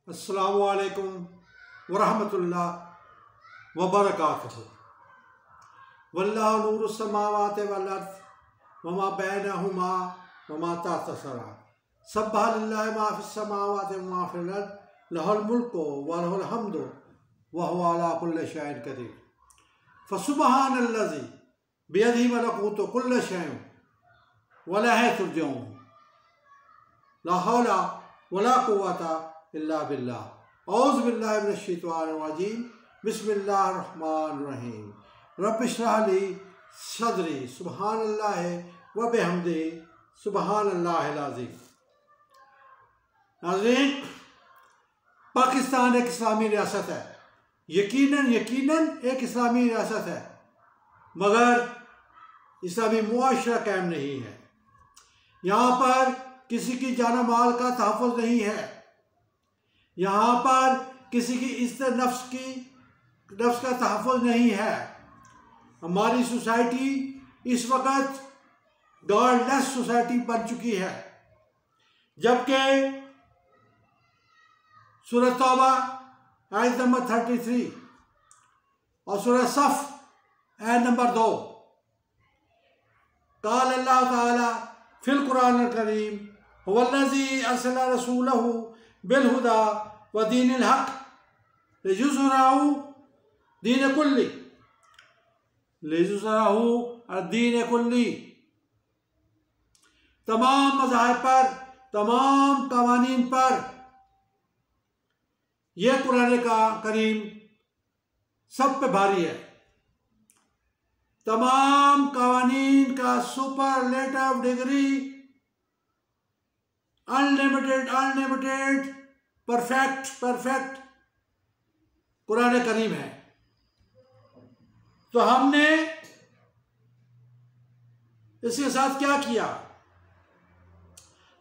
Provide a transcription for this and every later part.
अस्सलामु अलैकुम वरहमतुल्लाह वबरकातुहू। वल्लाहु नूरुस समावाति वल अर्ज़ वमा बैनहुमा वमा तहता सरा सब्बह लिल्लाहि मा फिस समावाति वमा फिल अर्ज़ लहुल मुल्कु व लहुल हम्दु व हुवा अला कुल्लि शैइन क़दीर। फसुब्हानल्लज़ी बियदिही मलकूतु कुल्लि शैइन व इलैहि तुरजऊन। ला हौला वला कुव्वता इल्ला बिल्लाह। औज़ु बिल्लाहि मिनश शैतानिर रजीम। बिस्मिल्लाहिर रहमानिर रहीम। रब्बि इश्रह ली सदरी सुब्हानल्लाहि व बिहम्दिही सुब्हानल्लाहिल अज़ीम। नाज़रीन, पाकिस्तान एक इस्लामी रियासत है। यकीनन एक इस्लामी रियासत है, मगर इस्लामी मुआशरा कायम नहीं है। यहाँ पर किसी की जान माल का तहफ़्फ़ुज़ नहीं है। यहाँ पर किसी की इज़्ज़त नफ्स का तहफ़्फ़ुज़ नहीं है। हमारी सोसाइटी इस वक्त गॉडलेस सोसाइटी बन चुकी है, जबकि सूरह तौबा आयत नंबर 33 और सूरह सफ़ आयत नंबर 2 क़ाल अल्लाह ताला फ़िल कुरानिल करीम हुवल्लज़ी अरसला रसूलहू बिल हुदा व दीनिल हक़ लियुज़हिरहू दीन कुल्ली। तमाम मज़ाहिब पर, तमाम कवानीन पर यह कुरान का करीम सब पे भारी है। तमाम कवानीन का superlative degree, unlimited perfect Quran करीम है। तो हमने इसके साथ क्या किया?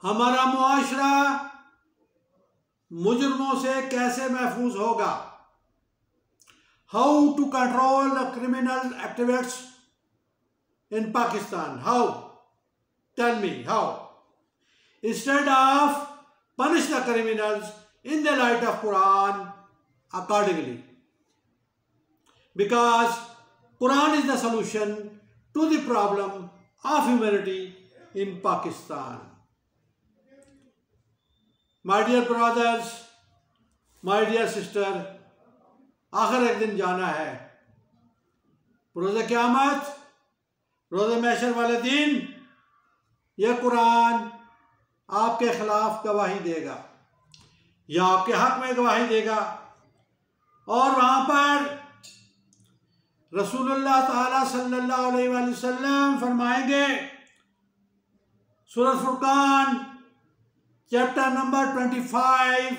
हमारा मुआशरा मुजरमों से कैसे महफूज होगा? How to control the criminal activities in Pakistan? How? Tell me how? Instead of punish the criminals in the light of Quran accordingly, because Quran is the solution to the problem of humanity in Pakistan. My dear brothers, my dear sister, आखिर एक दिन जाना है। रोज़े क़यामत, रोज़े महशर वाले दिन यह कुरान आपके खिलाफ गवाही देगा या आपके हक में गवाही देगा, और वहाँ पर रसूलुल्लाह ताला सल्लल्लाहु अलैहि वसल्लम फरमाएंगे, सूरह फुरकान चैप्टर नंबर 25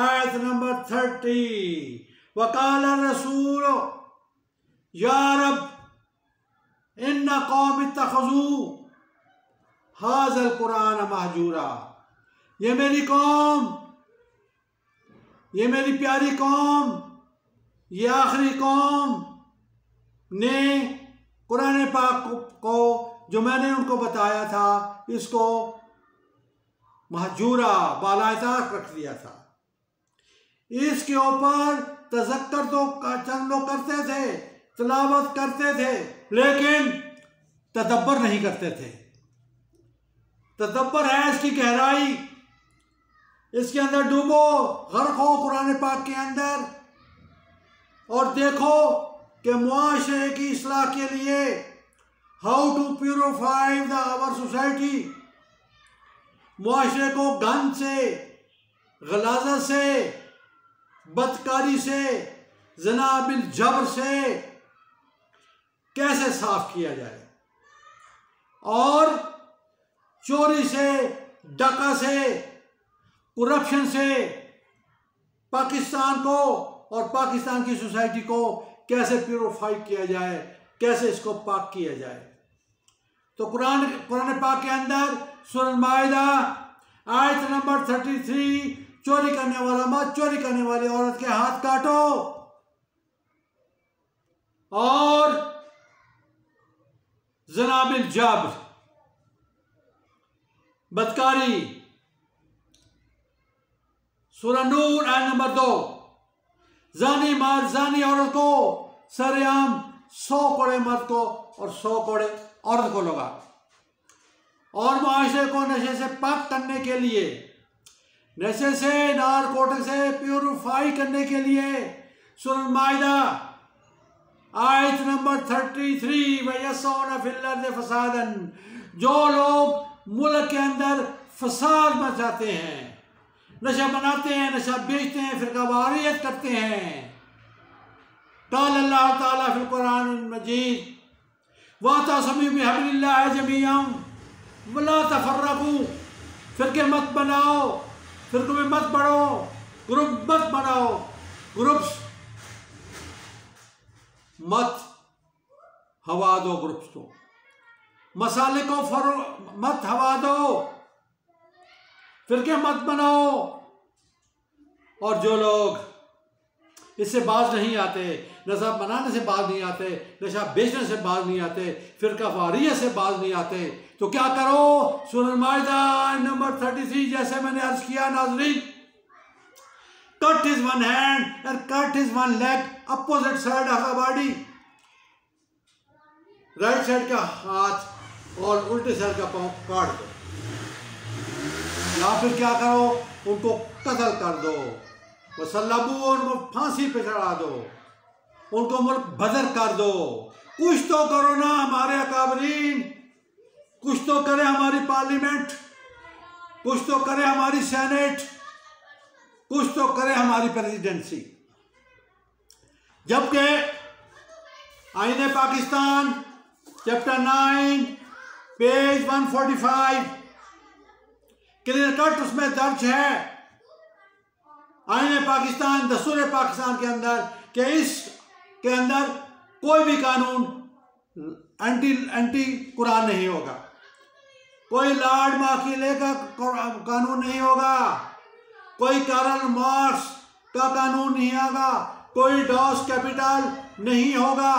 आयत नंबर 30, वक़ाल रसूल या रब इन्ना कौम इत्तख़ज़ू हाज़ल कुरान महजूरा। ये मेरी कौम, ये मेरी प्यारी कौम, ये आखिरी कौम ने कुरान पाक को जो मैंने उनको बताया था, इसको महजूरा बालाइताक रख दिया था। इसके ऊपर तज़क्कर तो चंद लोग करते थे, तिलावत करते थे, लेकिन तदब्बर नहीं करते थे। तदब्बर है इसकी गहराई, इसके अंदर डूबो, गर्क हो कुरान पाक के अंदर, और देखो कि मुआशरे की इस्लाह के लिए how to purify the our society. मुआशरे को गंद से, गलाज़त से, बदकारी से, ज़ना बिल जबर से कैसे साफ किया जाए, और चोरी से, डका से, करप्शन से पाकिस्तान को और पाकिस्तान की सोसाइटी को कैसे प्यूरिफाई किया जाए, कैसे इसको पाक किया जाए। तो कुरान पाक के अंदर सूरह माइदा आयत नंबर 33, चोरी करने वाला मत, चोरी करने वाली औरत के हाथ काटो, और ज़ना बिल जबर, बदकारी, सूरह नूर आयत नंबर 2, जानी मर्द जानी औरत को सरेआम 100 कोड़े मर्द को और 100 कोड़े औरत को लगा। और मुआशरे को नशे से पाक करने के लिए, नशे से नारकोटिक से प्यूरिफाई करने के लिए सूरह माइदा आयत नंबर 33, वयसौना फिल अर्दि फसादन, जो लोग मुल्क के अंदर फसाद मचाते हैं, नशा बनाते हैं, नशा बेचते हैं, फिरका वारियत करते हैं। क़ाल अल्लाह ताला फिल कुरान मजीद वातसिमू बिहब्लिल्लाहि जमीअन वला तफर्रकू, फिरके मत बनाओ, फिरकों में मत बढ़ो, ग्रुप मत बनाओ, ग्रुप्स मत हवा दो, ग्रुप्स को मसाले को मत हवा दो, फिरके मत बनाओ। और जो लोग इससे बाज नहीं आते, नशा बनाने से बाज नहीं आते, नशा बेचने से बाज नहीं आते, फिरका वारियत से बाज नहीं आते, तो क्या करो? सूरह माइदा नंबर 33, जैसे मैंने अर्ज किया नाज़रीन, cut his one hand and cut his one leg, opposite side of the body, right side का हाथ और उल्टे साइड का पांव काट दो, या फिर क्या करो? उनको कत्ल कर दो, वसल्लबू, उनको फांसी पे चढ़ा दो, उनको मुल्क बदर कर दो। कुछ तो करो ना हमारे अकाबरीन, कुछ तो करे हमारी पार्लियामेंट, कुछ तो करे हमारी सेनेट, कुछ तो करे हमारी प्रेसिडेंसी। जबकि आईने Pakistan chapter 9 page 145 clear cut उसमें दर्ज है, आईने पाकिस्तान दस्तूर पाकिस्तान के अंदर, कि इसके अंदर कोई भी कानून एंटी कुरान नहीं होगा, कोई लॉर्ड मार्किले का कानून नहीं होगा, कोई कार्ल मार्क्स का कानून नहीं होगा, कोई डॉस कैपिटल नहीं होगा।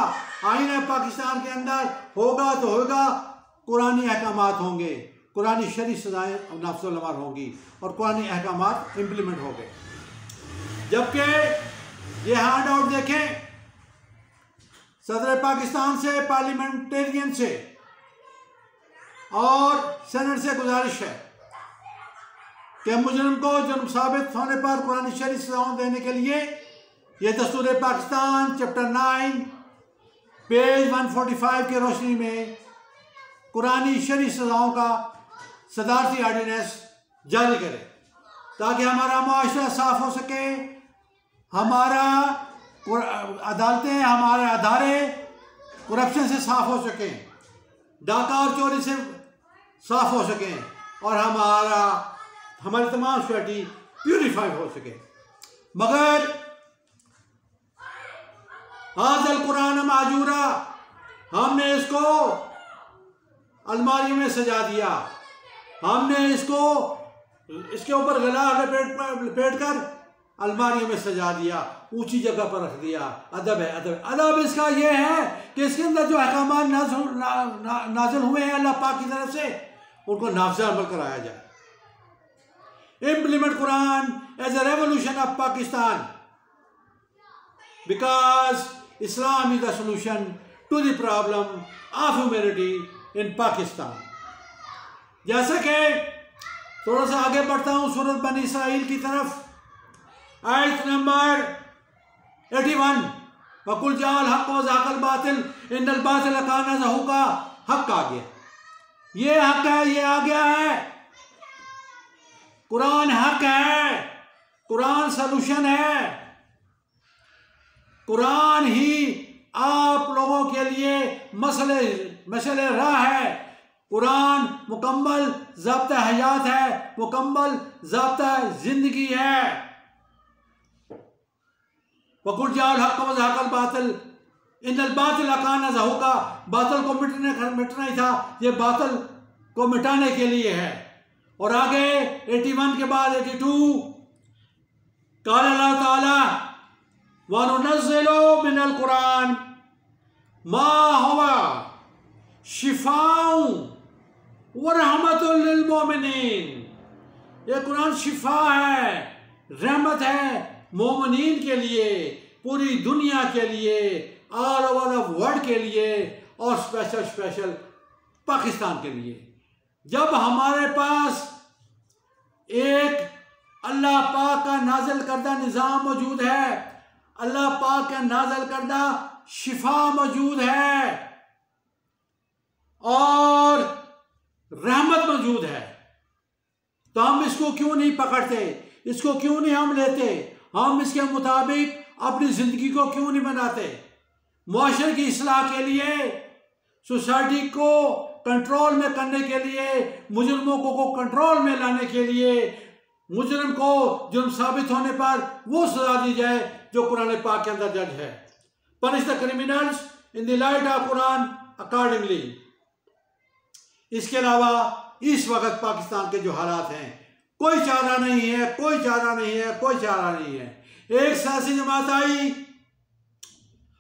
आईने पाकिस्तान के अंदर होगा तो होगा कुरानी अहकामात होंगे, कुरानी शरी सजाएं नाफिज़ुल अमल होंगी और कुरानी अहकामात इम्प्लीमेंट होंगे। जबकि ये हैंड आउट देखें, सदर पाकिस्तान से, पार्लियामेंटेरियन से और सेनेट से गुजारिश है कि मुजरिम को जुर्म साबित होने पर कुरानी शरी सजाओं देने के लिए ये दस्तूर पाकिस्तान चैप्टर 9 पेज 145 की रोशनी में कुरानी शरी सजाओं का सदारती ऑर्डिनेंस जारी करे, ताकि हमारा मुआशरा साफ हो सके, हमारा अदालतें, हमारे अदारे करप्शन से साफ हो सकें, डाका और चोरी से साफ हो सकें, और हमारी तमाम सोसाइटी प्यूरिफाई हो सके। मगर हाज़ल कुरान माजूरा, हमने इसको अलमारी में सजा दिया, हमने इसके ऊपर गला लपेट कर अलमारी में सजा दिया, ऊंची जगह पर रख दिया। अदब है, अदब इसका यह है कि इसके अंदर जो अहकाम नाज़िल हुए हैं अल्लाह पाक की तरफ से, उनको नाफ़िज़ अमल कराया जाए। Implement Quran as a revolution of Pakistan, because Islam is the solution to the problem of humanity in Pakistan. जैसे कि थोड़ा सा आगे बढ़ता हूँ सूरत बनी इसराइल की तरफ, आयत नंबर 81, वकुल जाल हक व ज़ाक़ल बातिल इन्नल बातिल काना ज़हूक़ा, हक आ गया, ये हक है, ये आ गया है, कुरान हक है, कुरान सलूशन है, कुरान ही आप लोगों के लिए मसले राह है, कुरान मुकम्मल ज़ाब्ता हयात है, मुकम्मल ज़ाब्ता जिंदगी है। वकुल जाल हक व ज़ाक़ल बातिल इन्नल बातिल काना ज़हूक़ा, बातिल को मिटना ही था, ये बातिल को मिटाने के लिए है। और आगे 81 के बाद 82, क़ाल अल्लाह ताला व नुनज़्ज़िलु मिनल कुरान मा हुवा शिफ़ाउन व रहमतुल लिल मोमिनीन, ये कुरान शिफा है, रहमत है मोमिनीन के लिए, पूरी दुनिया के लिए, ऑल ओवर द वर्ल्ड के लिए, और स्पेशल पाकिस्तान के लिए। जब हमारे पास एक अल्लाह पाक का नाज़िल करदा निज़ाम मौजूद है, अल्लाह पाक का नाज़िल करदा शिफा मौजूद है और रहमत मौजूद है, तो हम इसको क्यों नहीं पकड़ते, इसको क्यों नहीं हम लेते, हम इसके मुताबिक अपनी ज़िंदगी को क्यों नहीं बनाते। मुआशरे की इस्लाह के लिए, सोसाइटी को कंट्रोल में करने के लिए, मुजरिमों को कंट्रोल में लाने के लिए, मुजरिम को जुर्म साबित होने पर वो सजा दी जाए जो कुरान पाक के अंदर दर्ज है। Punish the criminals in the light of Quran accordingly. इसके अलावा इस वक्त पाकिस्तान के जो हालात हैं, कोई चारा नहीं है, कोई चारा नहीं है, कोई चारा नहीं है। एक सियासी जमात आई,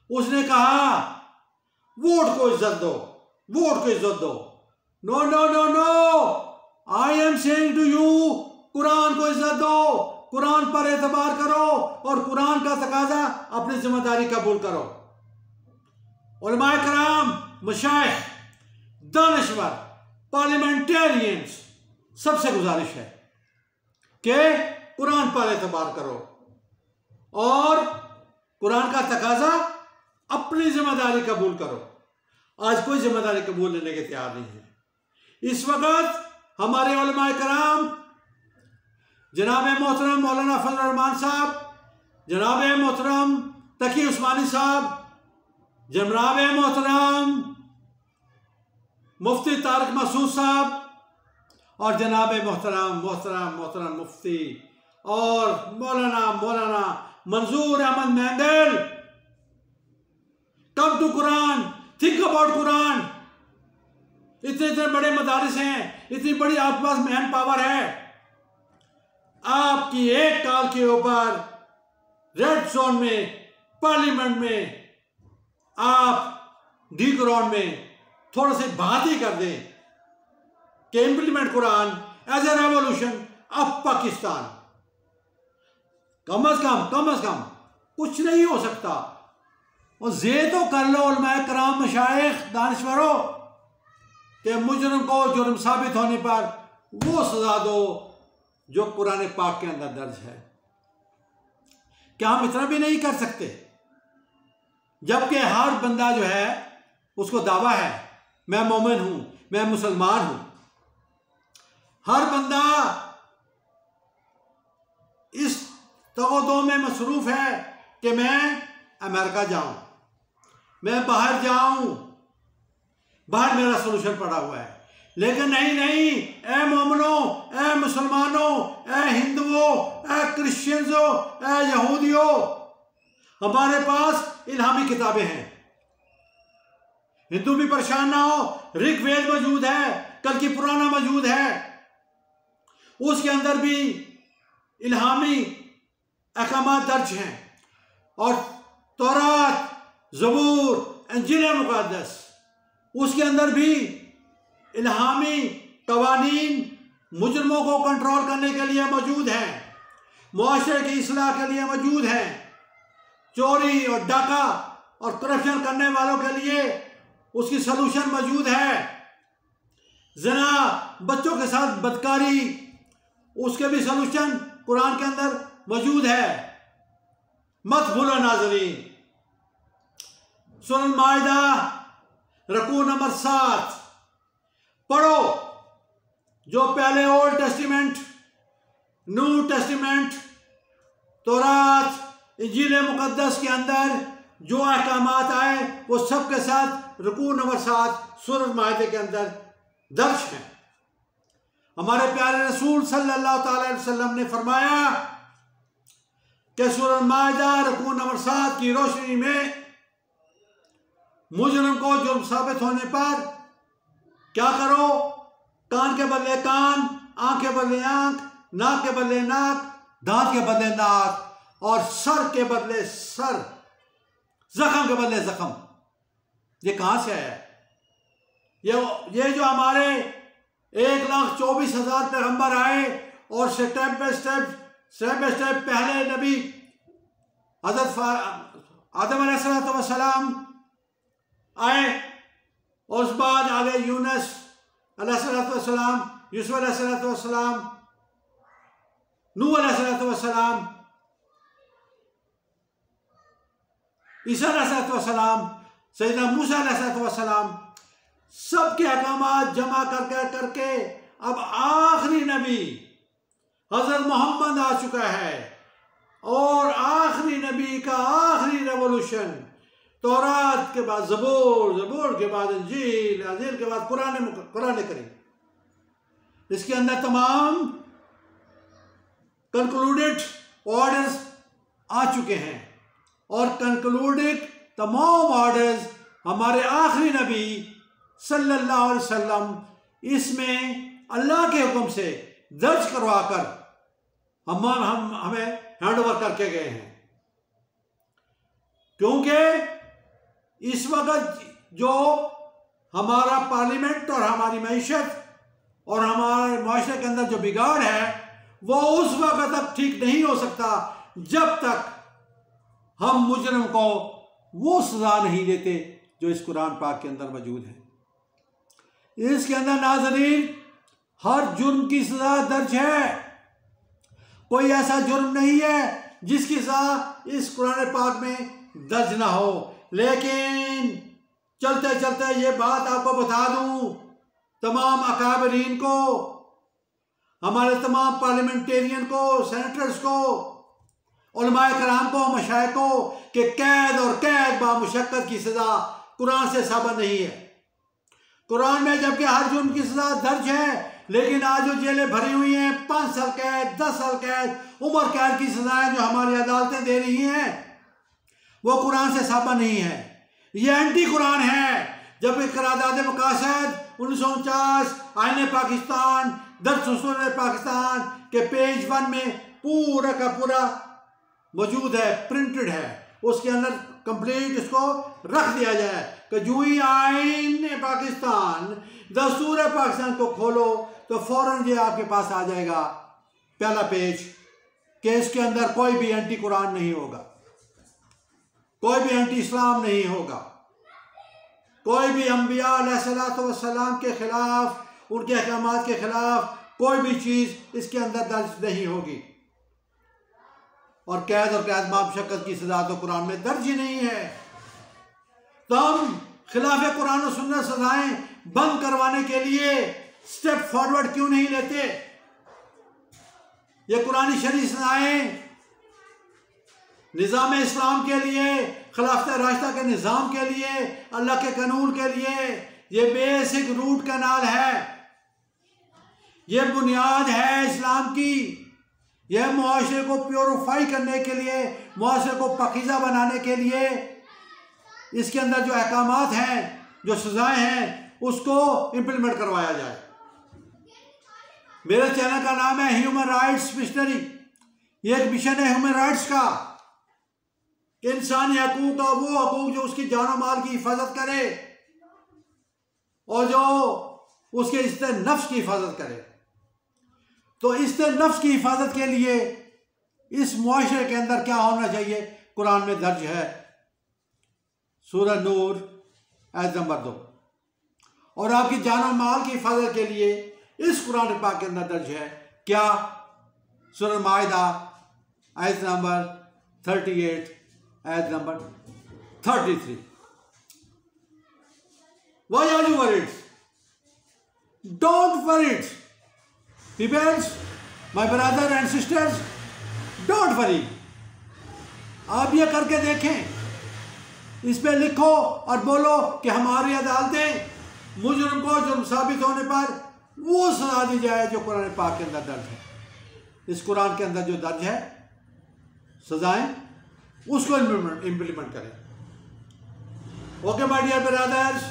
उसने कहा वोट को इज्जत दो, वोट को इज्जत दो। No no no no, I am saying to you, कुरान को इज्जत दो, कुरान पर एतबार करो और कुरान का तकाजा अपनी जिम्मेदारी कबूल करो। उलमाए कराम, मशाइख, दानिशवर, पार्लियामेंटेरियंस, सबसे गुजारिश है कि कुरान पर एतबार करो और कुरान का तकाजा अपनी जिम्मेदारी कबूल करो। आज कोई जिम्मेदारी कबूल लेने के तैयार नहीं है। इस वक्त हमारे उलमाए कराम, जनाब मोहतरम मौलाना फजल रहमान साहब, जनाब मोहतरम तकी उस्मानी साहब, जनाब मोहतरम मुफ्ती तारिक मसूद साहब और जनाब मोहतरम मुफ्ती और मौलाना Manzoor Ahmad Mengal, come to Quran, think about Quran. इतने बड़े मदारिस हैं, इतनी बड़ी आपके पास मैन पावर है, आपकी एक कॉल के ऊपर रेड जोन में, पार्लियामेंट में, आप डी ग्राउंड में थोड़ा सी बात ही कर दें कि implement Quran as a revolution of Pakistan. कम अज कम कुछ नहीं हो सकता, और ये तो कर लो उलमाए कराम, मशाइख, दानिश्वरों, कि मुजरिम को जुर्म साबित होने पर वो सजा दो जो कुरान पाक के अंदर दर्ज है। क्या हम इतना भी नहीं कर सकते? जबकि हर बंदा जो है उसको दावा है मैं मोमिन हूं, मैं मुसलमान हूं। हर बंदा इस तगोदों में मसरूफ है कि मैं अमेरिका जाऊं, मैं बाहर जाऊं, बाहर मेरा सोल्यूशन पड़ा हुआ है। लेकिन नहीं, ए मोमिनों, ए मुसलमानों, ए हिंदुओं, ए क्रिश्चियंसों, ए यहूदियों, हमारे पास इल्हामी किताबें हैं। हिंदू भी परेशान ना हो, ऋग्वेद मौजूद है, कल की पुराना मौजूद है, उसके अंदर भी इल्हामी अहकामात दर्ज हैं। और तौरात, ज़बूर, इंजील मुक़द्दस, उसके अंदर भी इल्हामी कवानीन मुजरिमों को कंट्रोल करने के लिए मौजूद हैं, मुआशरे की इस्लाह के लिए मौजूद हैं, चोरी और डाका और करप्शन करने वालों के लिए उसकी सलूशन मौजूद है। ज़िना, बच्चों के साथ बदकारी, उसके भी सलूशन कुरान के अंदर मौजूद है। मत भूलो नाज़रीन, सूरह माइदा रकू नंबर 7 पढ़ो, जो पहले ओल्ड टेस्टिमेंट, न्यू टेस्टिमेंट, तौरात, इंजील मुक़द्दस के अंदर जो अहकामात आए वो सब के साथ रुकू नंबर 7 सूरह माइदा के अंदर दर्ज हैं। हमारे प्यारे रसूल सल्लल्लाहु अलैहि वसल्लम ने फरमाया कि सूरह माइदा रुकू नंबर 7 की रोशनी में मुजरिम को जुर्म साबित होने पर क्या करो? कान के बदले कान, आंख के बदले आंख, नाक के बदले नाक, दांत के बदले दांत और सर के बदले सर, जख्म के बदले जख्म। ये कहां से आया है? ये जो हमारे 1,24,000 पैगंबर आए और step by step step by step पहले नबी हज़रत आदम अलैहिस्सलाम आए, और उस बाद आगे यूनुस अलैहिस्सलाम, यूसुफ अलैहिस्सलाम, नूह अलैहिस्सलाम, ईसा अलैहिस्सलाम, सैयदना मूसा अलैहिस्सलाम, सबके अहकामात जमा करके अब आखिरी नबी हज़रत मोहम्मद आ चुका है। और आखिरी नबी का आखिरी रेवोल्यूशन, तौरात के बाद ज़बूर, ज़बूर के बाद इंजील, इंजील के बाद कुरान करीम, इसके अंदर तमाम कंक्लूडेड ऑर्डर्स आ चुके हैं। और कंक्लूडेड तमाम ऑर्डर्स हमारे आखिरी नबी सल्लल्लाहु अलैहि वसल्लम इसमें अल्लाह के हुक्म से दर्ज करवाकर हमें हैंड ओवर करके गए हैं। क्योंकि इस वक्त जो हमारा पार्लियामेंट और हमारी मईशत और हमारे माशरे के अंदर जो बिगाड़ है वो उस वक्त तक ठीक नहीं हो सकता जब तक हम मुजरिम को वो सजा नहीं देते जो इस कुरान पाक के अंदर मौजूद है। इसके अंदर नाज़रीन हर जुर्म की सजा दर्ज है। कोई ऐसा जुर्म नहीं है जिसकी सजा इस कुरान पाक में दर्ज ना हो। लेकिन चलते चलते ये बात आपको बता दूं, तमाम अकाबरीन को, हमारे तमाम पार्लियामेंटेरियन को, सेनेटर्स को, उलमाए कराम को, मशाइख को, कि कैद और कैद बामुशक्कत की सजा कुरान से साबित नहीं है। कुरान में जबकि हर जुर्म की सजा दर्ज है, लेकिन आज जो जेलें भरी हुई हैं 5 साल कैद, 10 साल कैद, उम्र कैद की सजाएं जो हमारी अदालतें दे रही हैं वो कुरान से साबित नहीं है। ये एंटी कुरान है। जबकि करारदाद मकासद 1949 आईने पाकिस्तान, दर्ज उसूल पाकिस्तान के पेज 1 में पूरा का पूरा मौजूद है, प्रिंटेड है। उसके अंदर कंप्लीट इसको रख दिया जाए कि जो ही आईन पाकिस्तान, दस्तूर पाकिस्तान को खोलो तो फौरन ये आपके पास आ जाएगा पहला पेज कि इसके अंदर कोई भी एंटी कुरान नहीं होगा, कोई भी एंटी इस्लाम नहीं होगा, कोई भी अंबिया अलैहिस्सलाम के खिलाफ, उनके अहकामात के खिलाफ कोई भी चीज़ इसके अंदर दर्ज नहीं होगी। और कैद और कैद बामुशक्कत की सजा तो कुरान में दर्ज ही नहीं है। तो हम खिलाफ कुरान और सुन्नत सजाएं बंद करवाने के लिए स्टेप फॉरवर्ड क्यों नहीं लेते? ये कुरानी शरीय सजाएं निज़ाम इस्लाम के लिए, खिलाफत राशिदा के निज़ाम के लिए, अल्लाह के कानून के लिए ये बेसिक रूट कैनाल है, ये बुनियाद है इस्लाम की। यह मुआशरे को प्योरीफाई करने के लिए, मुआशरे को पाकीज़ा बनाने के लिए इसके अंदर जो अहकामात हैं, जो सजाएं हैं, उसको इम्प्लीमेंट करवाया जाए। मेरे चैनल का नाम है ह्यूमन राइट्स मिशनरी। ये एक मिशन है ह्यूमन राइट्स का, इंसानी हकूक का वो हकूक जो उसकी जान माल की हिफाजत करे और जो उसके इज्जत नफ्स की हिफाजत करे। तो इज्जत नफ्स की हिफाजत के लिए इस मुआशरे के अंदर क्या होना चाहिए? कुरान में दर्ज है, सूरह नूर आयत नंबर 2। और आपकी जान और माल की हिफाजत के लिए इस कुरान पाक के अंदर दर्ज है क्या? सूरह माइदा आयत नंबर 38, आयत number 33। Why are you worried? Don't worry. Rebels, my brother and sisters, don't worry. आप ये करके देखें, इस पे लिखो और बोलो कि हमारी अदालतें मुजरिम को जुर्म साबित होने पर वो सजा दी जाए जो कुरान पाक के अंदर दर्ज है। इस कुरान के अंदर जो दर्ज है सजाएं, उसको इम्प्लीमेंट करें। Okay my dear brothers,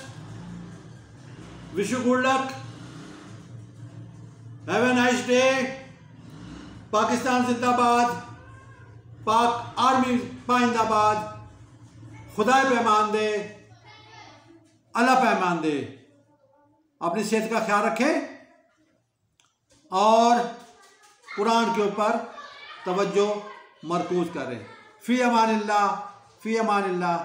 wish you good luck, have a nice day. Pakistan जिंदाबाद, पाक आर्मी पाइंदाबाद। खुदा पैमान दे, अल्लाह पैमान दे। अपनी सेहत का ख्याल रखें और कुरान के ऊपर तवज्जो मरकूज़ करें। फ़ी अमानिल्लाह।